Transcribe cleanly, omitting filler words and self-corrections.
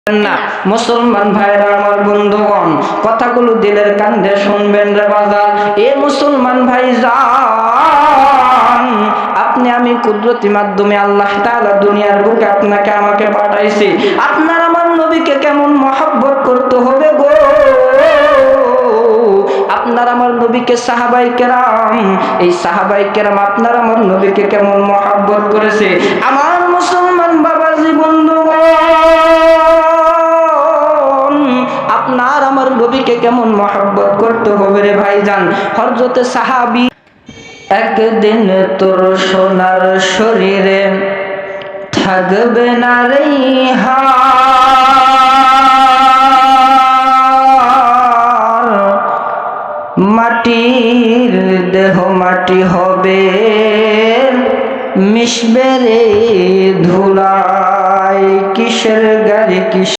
না। মুসলমান ভাইরা আমার বন্ধুগণ, কথাগুলো দিলের কান্দে শুনবেন রে বাজার। এ মুসলমান ভাই যান, আপনি আমি কুদরতি মাধ্যমে আল্লাহ তাআলা দুনিয়ার বুকে আপনাকে আমাকে পাঠাইছি। আপনার আমার নবীকে কেমন মহব্বত করতে হবে গো। আপনার আমার নবীকে সাহাবায়ে কেরাম, এই সাহাবায়ে কেরাম আপনার আমার নবীকে কেমন মহব্বত করেছে। আমার মুসলমান বাবাজি বন্ধুগণ, আপনার আমার নবীকে কেমন মহব্বত করতে হবে রে ভাইজান। হযরতে সাহাবী, একদিন তোর সোনার শরীরে থাকবে না রে হার, মাটির দেহ মাটি হবে, মিশবে